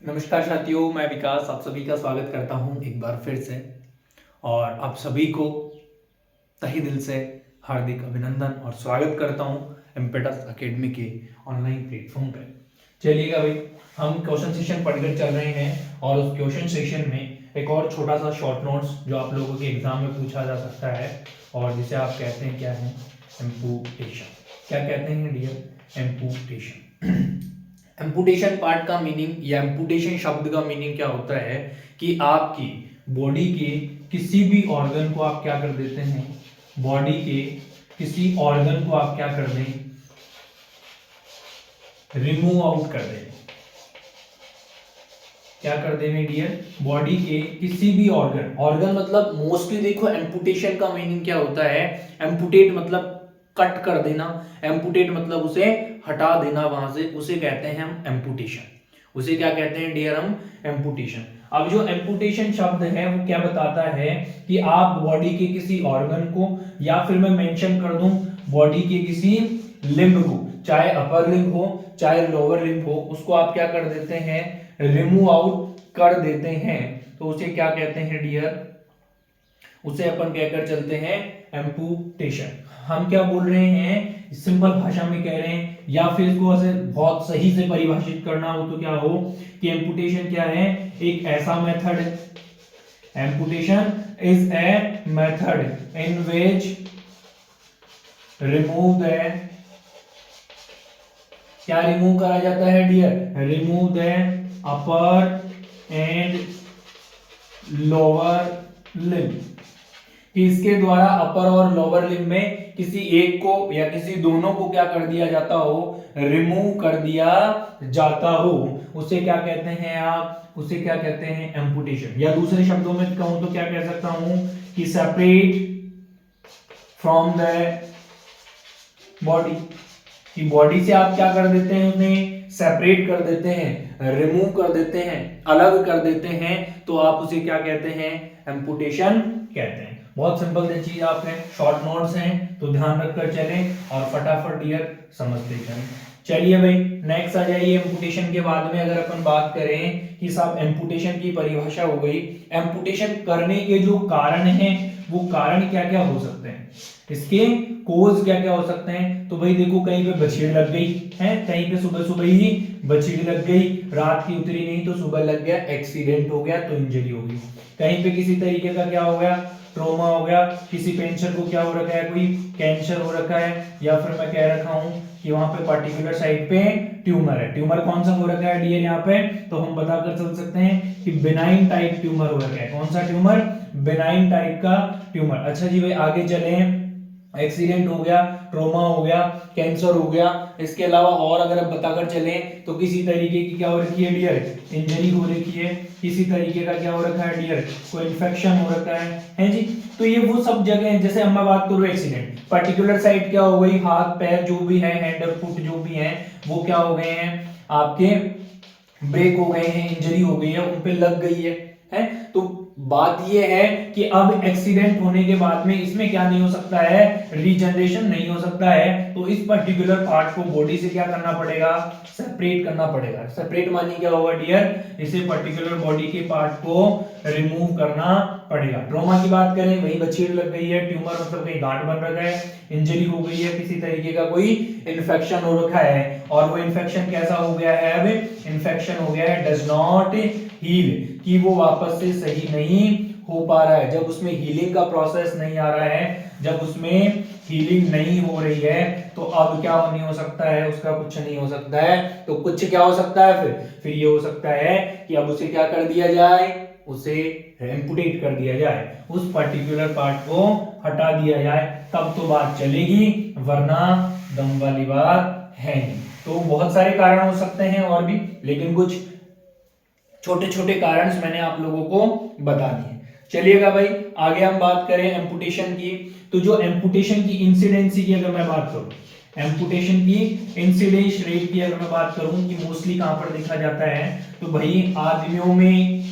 नमस्कार साथियों, मैं विकास आप सभी का स्वागत करता हूं एक बार फिर से। और आप सभी को तहे दिल से हार्दिक अभिनंदन और स्वागत करता हूं इम्पेटस एकेडमी के ऑनलाइन प्लेटफॉर्म पे। चलिएगा भाई, हम क्वेश्चन सेशन पढ़कर चल रहे हैं और उस क्वेश्चन सेशन में एक और छोटा सा शॉर्ट नोट्स जो आप लोगों के एग्जाम में पूछा जा सकता है और जिसे आप कहते हैं क्या है, एम्पुटेशन। क्या कहते हैं डियर? एम्पुटेशन। एम्पुटेशन पार्ट का मीनिंग या एम्पुटेशन शब्द का मीनिंग क्या होता है कि आपकी बॉडी के किसी भी ऑर्गन को आप क्या कर देते हैं, बॉडी के किसी ऑर्गन को आप क्या कर दें, रिमूव आउट कर दें। क्या कर देंगे डियर? बॉडी के किसी भी ऑर्गन, ऑर्गन मतलब मोस्टली देखो एम्पुटेशन का मीनिंग क्या होता है, एम्पुटेट मतलब कट कर देना, एम्पुटेट मतलब उसे हटा देना वहां से, उसे कहते हैं हम एम्पुटेशन। उसे क्या कहते हैं डियर? हम एम्पुटेशन। अब जो एम्पुटेशन शब्द है वो क्या बताता है कि आप बॉडी के किसी ऑर्गन को, या फिर मैं मेंशन कर दूं बॉडी के किसी लिम्ब को, चाहे अपर लिम्ब हो चाहे लोअर लिम्ब हो, उसको आप क्या कर देते हैं, रिमूव आउट कर देते हैं। तो उसे क्या कहते हैं डियर? उसे अपन कहकर चलते हैं एम्पुटेशन। हम क्या बोल रहे हैं, सिंपल भाषा में कह रहे हैं, या फिर इसको ऐसे बहुत सही से परिभाषित करना हो तो क्या हो कि एम्पुटेशन क्या है? एक ऐसा मेथड है, amputation is a method in which remove the, क्या रिमूव करा जाता है dear? Remove the upper and lower limb. कि इसके द्वारा अपर और लोअर लिम्ब में किसी एक को या किसी दोनों को क्या कर दिया जाता हो, रिमूव कर दिया जाता हो, उसे क्या कहते हैं आप? उसे क्या कहते हैं? एम्पुटेशन। या दूसरे शब्दों में कहूं तो क्या कह सकता हूं कि सेपरेट फ्रॉम द बॉडी। कि बॉडी से आप क्या कर देते हैं, उन्हें सेपरेट कर देते हैं, रिमूव कर देते हैं, अलग कर देते हैं, तो आप उसे क्या कहते हैं? एम्पुटेशन कहते हैं। बहुत सिंपल सी चीज आप है, शॉर्ट नोट्स हैं तो ध्यान रखकर चलें और फटाफट डियर समझते चलें। चलिए भाई नेक्स्ट आ जाइए। एम्पुटेशन के बाद में अगर अपन बात करें कि साहब एम्पुटेशन की परिभाषा हो गई, एम्पुटेशन करने के जो कारण हैं वो कारण क्या क्या हो सकते हैं, इसके कोज क्या क्या हो सकते हैं। तो भाई देखो, कहीं पे बछीड़ लग गई है, कहीं पे सुबह सुबह ही बछीड़ लग गई, रात की उतरी नहीं तो सुबह लग गया, एक्सीडेंट हो गया तो इंजरी हो गई, कहीं पे किसी तरीके का क्या हो गया, ट्रोमा हो गया, किसी पेशेंट को क्या हो रखा है, कोई कैंसर हो रखा है, या फिर मैं कह रखा हूं कि वहां पे पर्टिकुलर साइट पे ट्यूमर है। ट्यूमर कौन सा हो रखा है डियर यहाँ पे? तो हम बताकर चल सकते हैं कि बिनाइन टाइप ट्यूमर हो रखा है। कौन सा ट्यूमर? बिनाइन टाइप का ट्यूमर। अच्छा जी भाई आगे चले, एक्सीडेंट हो गया, ट्रोमा हो गया, कैंसर हो गया, इसके अलावा और अगर आप बताकर चलें तो किसी तरीके की क्या हो रखी है डियर? इंजरी हो रखी है, किसी तरीके का क्या हो रखा है डियर? कोई इन्फेक्शन हो रखा है जी। तो ये वो सब जगह है, जैसे हम बात करूं एक्सीडेंट, पर्टिकुलर साइड क्या हो गई, हाथ पैर जो भी है, हैंड और फुट जो भी है वो क्या हो गए हैं, आपके ब्रेक हो गए हैं, इंजरी हो गई है, उन पे लग गई है। तो बात ये है कि अब एक्सीडेंट होने के बाद में इसमें क्या नहीं हो सकता है, रीजनरेशन नहीं हो सकता है। तो इस पर्टिकुलर पार्ट को बॉडी से क्या करना पड़ेगा, सेपरेट करना पड़ेगा। सेपरेट मानी क्या होगा डियर? इसे पर्टिकुलर बॉडी के पार्ट को रिमूव करना पड़ेगा। ट्रोमा की बात करें, वही बछीड़ लग गई है, ट्यूमर मतलब कहीं गांठ बन रखा है, इंजरी हो गई है, किसी तरीके का कोई इन्फेक्शन हो रखा है, और वो इन्फेक्शन कैसा हो गया है, अब इन्फेक्शन हो गया है डज नॉट हील, कि वो वापस से सही नहीं हो पा रहा है। जब उसमें हीलिंग का प्रोसेस नहीं आ रहा है, जब उसमें हीलिंग नहीं हो रही है, तो अब क्या नहीं हो सकता है, उसका कुछ नहीं हो सकता है। तो कुछ क्या हो सकता है फिर ये हो सकता है कि अब उसे क्या कर दिया जाए, उसे एम्पुटेट कर दिया जाए, उस पर्टिकुलर पार्ट को हटा दिया जाए, तब तो बात चलेगी, वरना दम वाली बात है नहीं। तो बहुत सारे कारण हो सकते हैं और भी, लेकिन कुछ छोटे छोटे कारण मैंने आप लोगों को बता दिए। चलिएगा भाई आगे हम बात करें एम्पुटेशन की। तो जो एम्पुटेशन की इंसिडेंसी की अगर मैं बात करूं, एम्पुटेशन की इंसिडेंस रेट की अगर मैं बात करूं कि मोस्टली कहां पर देखा जाता है, तो भाई आदमियों में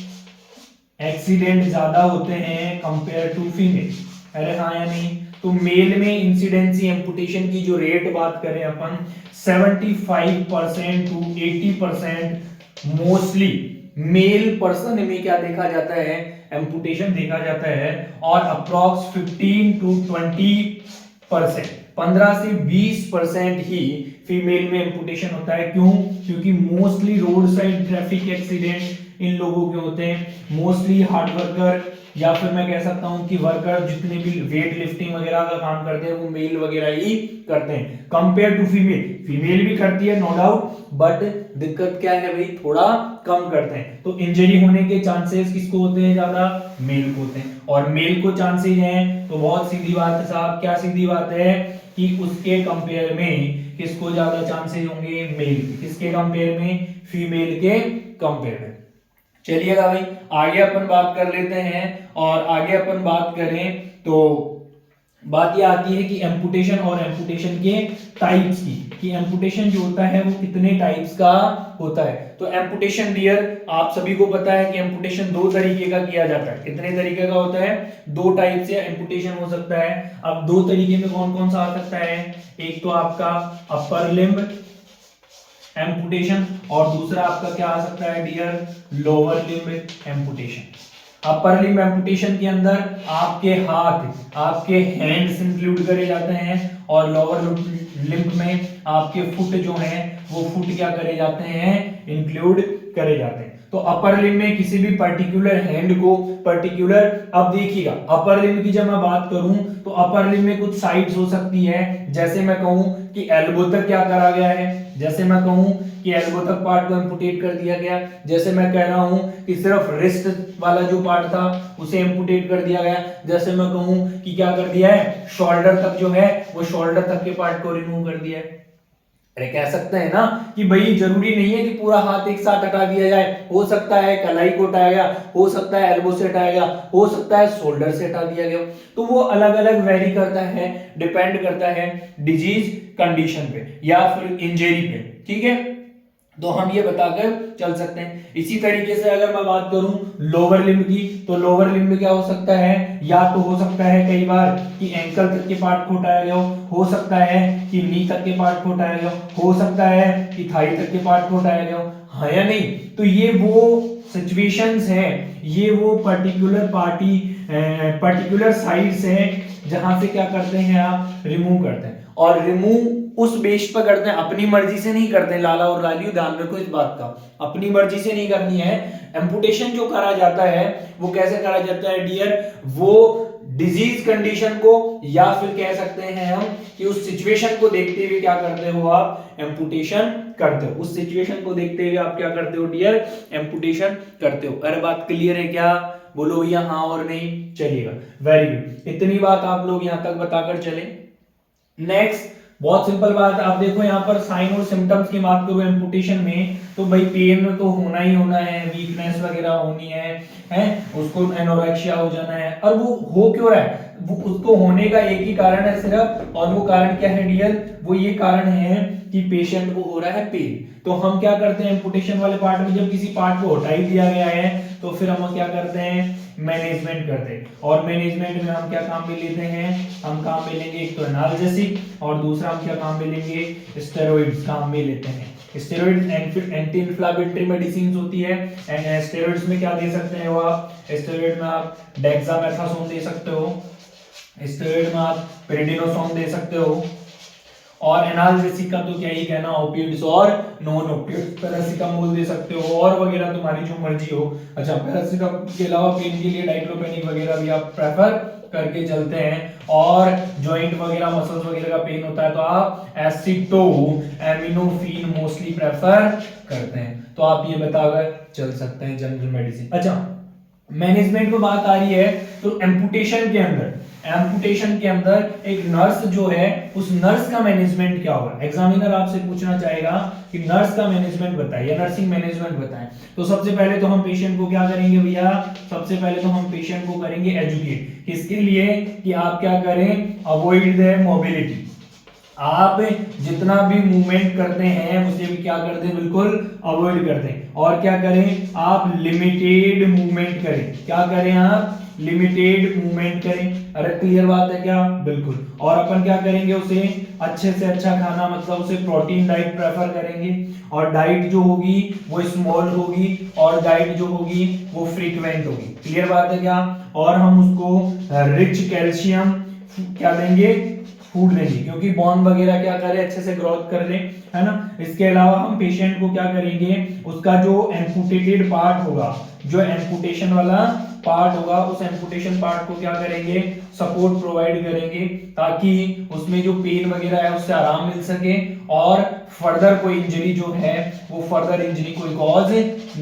एक्सीडेंट ज्यादा होते हैं कंपेयर टू फीमेल। अरे हाँ या नहीं? तो मेल में इंसिडेंसी एम्पुटेशन की जो रेट बात करें अपन 75% टू 80% मोस्टली मेल पर्सन में क्या देखा जाता है, एम्पुटेशन देखा जाता है, और अप्रॉक्स 15 to 20%, 15 से 20% ही फीमेल में एम्पुटेशन होता है। क्यों? क्योंकि mostly road side traffic accident in लोगों के होते हैं, मोस्टली हार्ड वर्कर, या फिर मैं कह सकता हूं कि वर्कर जितने भी वेट लिफ्टिंग वगैरह का काम करते हैं वो मेल वगैरह ही करते हैं कंपेयर टू फीमेल। फीमेल भी करती है नो डाउट, बट दिक्कत क्या है भाई, थोड़ा कम करते हैं। तो इंजरी होने के चांसेस किसको होते हैं, ज्यादा मेल को होते हैं। और मेल को चांसेस हैं तो बहुत सीधी बात है साहब, क्या सीधी बात है कि उसके कंपेयर में किसको ज्यादा चांसेस होंगे, मेल। किसके कंपेयर में, फीमेल के कंपेयर में। चलिएगा भाई आगे अपन बात कर लेते हैं। और आगे अपन बात करें तो बात यह आती है कि एम्पुटेशन और एम्पुटेशन के टाइप्स की, कि एम्पुटेशन जो होता है वो कितने टाइप्स का होता है। तो एम्पुटेशन डियर आप सभी को पता है कि एम्पुटेशन दो तरीके का किया जाता है। कितने तरीके का होता है, दो टाइप से एम्पुटेशन हो सकता है। अब दो तरीके में कौन कौन सा आ सकता है, एक तो आपका अपर लिम्ब एम्पुटेशन, और दूसरा आपका क्या आ सकता है dear, lower limb amputation. Upper limb amputation के अंदर आपके हाथ, आपके हैंड्स इंक्लूड करे जाते हैं, और लोअर लिम्ब में आपके फुट जो हैं वो फुट क्या करे जाते हैं, इंक्लूड करे जाते हैं। तो अपर लिम्ब में किसी भी पर्टिकुलर हैंड को पर्टिकुलर, अब देखिएगा अपर लिम्ब की जब मैं बात करूं तो अपर लिम्ब में कुछ साइड्स हो सकती है, जैसे मैं कहूं कि एल्बो तक क्या करा गया है, जैसे मैं कहूं कि एल्बो तक पार्ट को एम्पुटेट कर दिया गया, जैसे मैं कह रहा हूं कि सिर्फ रिस्ट वाला जो पार्ट था उसे एम्पुटेट कर दिया गया, जैसे मैं कहूं कि क्या कर दिया है, शोल्डर तक जो है वो शोल्डर तक के पार्ट को रिमूव कर दिया है। अरे कह सकते हैं ना कि भाई जरूरी नहीं है कि पूरा हाथ एक साथ हटा दिया जाए, हो सकता है कलाई को हटाया गया, हो सकता है एल्बो से हटाया गया, हो सकता है शोल्डर से हटा दिया गया। तो वो अलग अलग वेरी करता है, डिपेंड करता है डिजीज कंडीशन पे या फिर इंजरी पे, ठीक है। तो हम ये बताकर चल सकते हैं। इसी तरीके से अगर मैं बात करूं लोअर लिम्ब की, तो लोअर लिम्ब में क्या हो सकता है, या तो हो सकता है कई बार कि एंकल तक के पार्ट को हटाया गया हो सकता है कि नी तक के पार्ट को हटाया गया हो सकता है कि थाई तक के पार्ट को हटाया गया हो, हाँ या नहीं। तो ये वो सिचुएशंस हैं, ये वो पर्टिकुलर साइड्स हैं जहां से क्या करते हैं आप, रिमूव करते हैं। और रिमूव उस बेस पर करते हैं, अपनी मर्जी से नहीं करते हैं लाला और लालियो, ध्यान रखो इस बात का, अपनी मर्जी से नहीं करनी है। एम्पुटेशन जो करा जाता है वो कैसे करा जाता है डियर, वो डिजीज कंडीशन को या फिर कह सकते हैं हम कि उस सिचुएशन को देखते हुए क्या करते हो आप, एम्पुटेशन करते हो। उस सिचुएशन को देखते हुए आप क्या करते हो डियर, एम्पुटेशन करते हो। अरे बात क्लियर है क्या, बोलो भैया हाँ और नहीं। चलिएगा वेरी गुड, इतनी बात आप लोग यहां तक बताकर चले। नेक्स्ट बहुत सिंपल बात, आप देखो यहाँ पर साइन और सिम्टम्स की बात करूं एम्पुटेशन में, तो भाई पेन तो होना ही होना है, वीकनेस वगैरह होनी है उसको एनोरेक्सिया हो जाना है। और वो हो क्यों रहा है, वो उसको होने का एक ही कारण है सिर्फ, और वो कारण क्या है डियर, वो ये कारण है कि पेशेंट को हो रहा है पेन। तो हम क्या करते हैं एम्पुटेशन वाले पार्ट में, जब किसी पार्ट को हटा ही दिया गया है तो फिर हम क्या करते हैं, मैनेजमेंट करते हैं। और मैनेजमेंट में हम क्या काम में लेते हैं, हम काम में लेंगे एक तो एनाल्जेसिक, और दूसरा हम क्या काम में लेंगे, स्टेरॉइड्स काम में लेते हैं। स्टेरॉइड एंटी इन्फ्लेमेटरी मेडिसिन होती है, एंड स्टेरॉइड्स में क्या दे सकते हैं वो आप, स्टेरॉइड में आप डेक्सामेथासोन दे सकते हो, स्टेरॉइड में आप प्रेडिनोसोन दे सकते हो, और एनाल्जेसिक का तो क्या ही कहना, ओपिएड्स और नॉन ओपिएड्स, पैरासिटामोल दे सकते हो और वगैरह तुम्हारी जो मर्जी हो। अच्छा पैरासिटामोल के अलावा पेन के लिए डाइक्लोफेनिक वगैरह भी आप प्रेफर करके चलते हैं। और जॉइंट वगैरह मसल्स वगैरह का पेन होता है तो आप एसिटोएमिनोफेन मोस्टली प्रेफर करते हैं। तो आप ये बताकर चल सकते हैं जनरल मेडिसिन। अच्छा मैनेजमेंट में बात आ रही है तो एम्पुटेशन के अंदर एक नर्स जो है, उस नर्स का मैनेजमेंट क्या होगा। एग्जामिनर आपसे पूछना चाहेगा कि नर्स का मैनेजमेंट बताइए या नर्सिंग मैनेजमेंट बताएं। तो सबसे पहले तो हम पेशेंट को क्या करेंगे भैया, सबसे पहले तो हम पेशेंट को करेंगे एजुकेट, किसके लिए कि आप क्या करें, अवॉइड द मोबिलिटी। आप जितना भी मूवमेंट करते हैं उसे भी क्या करते हैं, बिल्कुल अवॉइड करते हैं। और क्या करें, आप लिमिटेड मूवमेंट करें, क्या करें आप, लिमिटेड मूवमेंट करें। अरे क्लियर बात है क्या? बिल्कुल। और अपन क्या करेंगे, उसे अच्छे से अच्छा खाना, मतलब उसे प्रोटीन डाइट प्रेफर करेंगे, और डाइट जो होगी वो स्मॉल होगी, और डाइट जो होगी वो फ्रीक्वेंट होगी। क्लियर बात है क्या? और हम उसको रिच कैल्शियम क्या देंगे, फूड देंगे, क्योंकि बोन वगैरह क्या करे, अच्छे से ग्रोथ कर ले, है ना। इसके अलावा हम पेशेंट को क्या करेंगे, उसका जो एम्पुटेटेड पार्ट होगा, जो एम्पुटेशन वाला पार्ट होगा, उस एम्पुटेशन पार्ट को क्या करेंगे, सपोर्ट प्रोवाइड करेंगे, ताकि उसमें जो पेन वगैरह है उससे आराम मिल सके, और फर्दर कोई इंजरी जो है वो फर्दर इंजरी कोई कॉज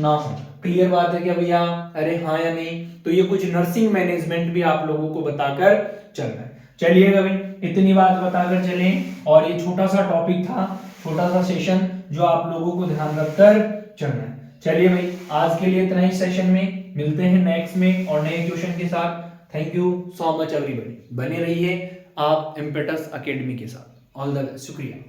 ना हो। क्लियर बात है क्या भैया? अरे हाँ या नहीं? तो ये कुछ नर्सिंग मैनेजमेंट भी आप लोगों को बताकर चल रहा है। चलिएगा भाई, इतनी बात बताकर चले, और ये छोटा सा टॉपिक था, छोटा सा सेशन जो आप लोगों को ध्यान रखकर चलना है। चलिए भाई, आज के लिए इतना ही सेशन में, मिलते हैं नेक्स्ट में और नए क्वेश्चन के साथ। Thank you so much everybody, बने रहिए आप इम्पेटस एकेडमी के साथ। ऑल द बेस्ट, शुक्रिया।